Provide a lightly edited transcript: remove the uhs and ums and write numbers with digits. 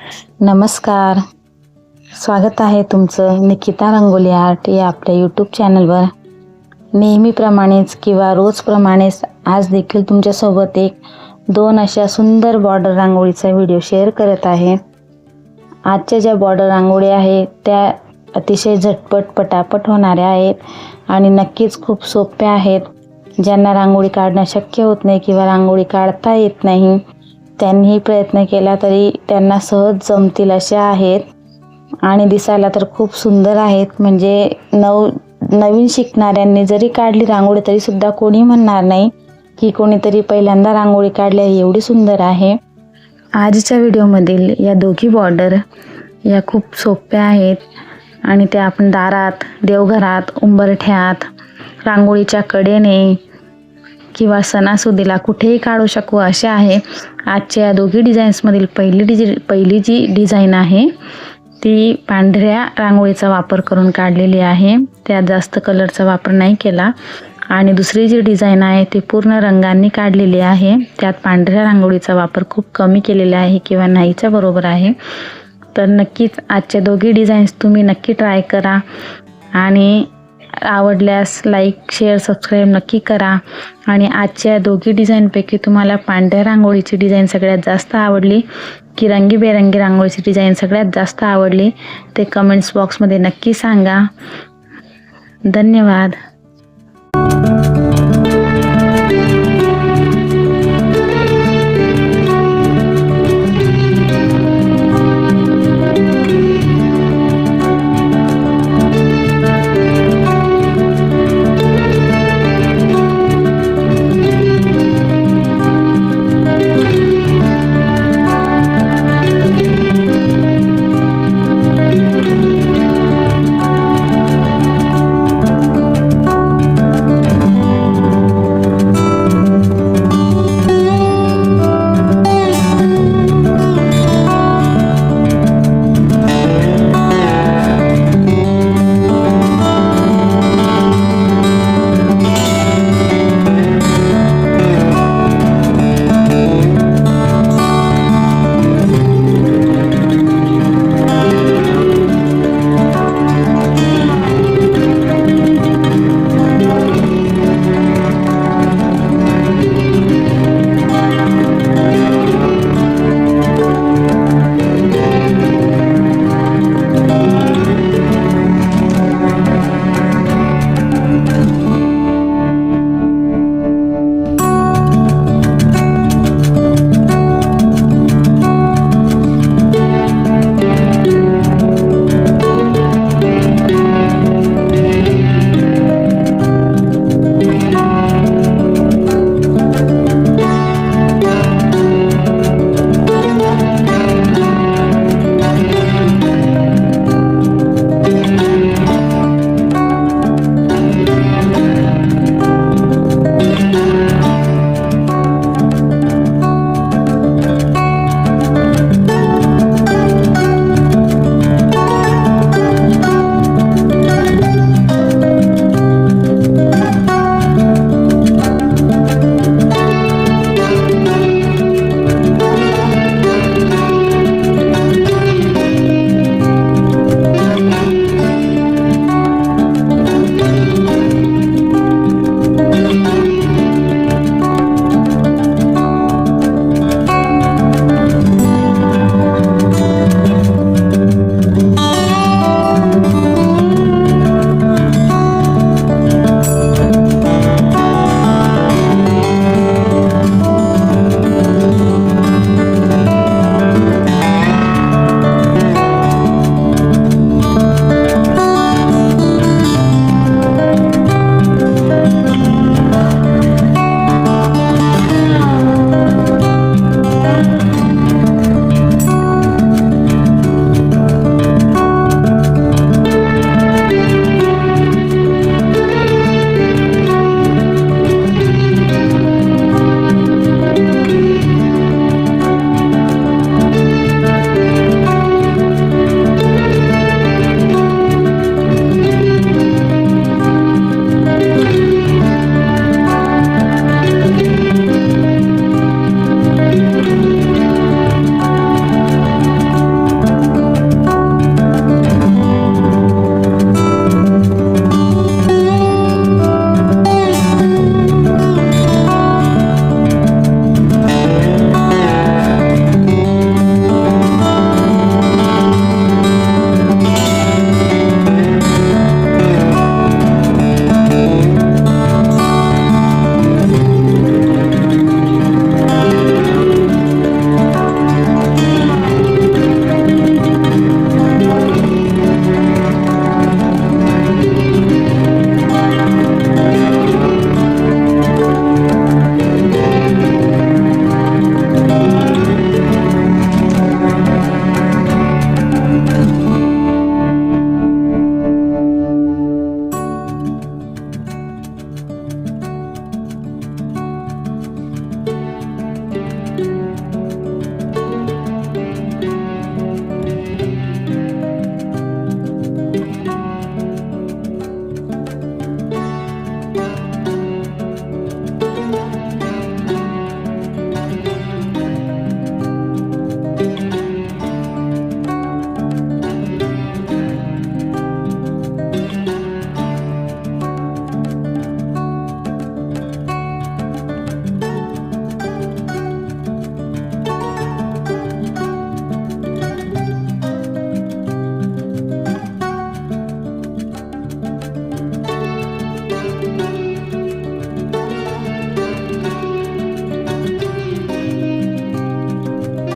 नमस्कार, स्वागत आहे तुमचं निकिता रंगोली आर्ट या आपल्या यूट्यूब चॅनलवर। नेहमीप्रमाणेच किंवा रोजप्रमाणेच आज देखील तुमच्यासोबत दोन अशा सुंदर बॉर्डर रांगोळीचा व्हिडिओ शेअर करत आहे। आजच्या ज्या बॉर्डर रांगोळी आहेत त्या अतिशय झटपट पटापट होणाऱ्या आहेत आणि नक्कीच खूप सोप्या आहेत। ज्यांना रांगोळी काढणं शक्य होत नाही किंवा रांगोळी काढता येत नाही त्यांनीही प्रयत्न केला तरी त्यांना सहज जमतील अशा आहेत आणि दिसायला तर खूप सुंदर आहेत। म्हणजे नवीन शिकणाऱ्यांनी जरी काढली रांगोळी तरी सुद्धा कोणी म्हणणार नाही की कोणीतरी पहिल्यांदा रांगोळी काढली एवढी सुंदर आहे। आजच्या व्हिडिओमधील या दोघी बॉर्डर या खूप सोप्या आहेत आणि त्या आपण दारात, देवघरात, उंबरठ्यात, रांगोळीच्या कडेने किंवा सणासुदीला कुठेही काढू शकू अशा आहे। आजच्या या दोघी डिझाईन्समधील पहिली जी डिझाईन आहे ती पांढऱ्या रांगोळीचा वापर करून काढलेली आहे, त्यात जास्त कलरचा वापर नाही केला। आणि दुसरी जी डिझाईन आहे ती पूर्ण रंगांनी काढलेली आहे, त्यात पांढऱ्या रांगोळीचा वापर खूप कमी केलेला आहे किंवा नाहीच्या बरोबर आहे। तर नक्कीच आजच्या दोघी डिझाईन्स तुम्ही नक्की ट्राय करा आणि आवडल्यास लाईक, शेअर, सबस्क्राईब नक्की करा। आणि आजच्या दोघी डिझाईनपैकी तुम्हाला पांढऱ्या रांगोळीची डिझाईन सगळ्यात जास्त आवडली की रंगीबेरंगी रांगोळीची डिझाईन सगळ्यात जास्त आवडली ते कमेंट्स बॉक्समध्ये नक्की सांगा। धन्यवाद।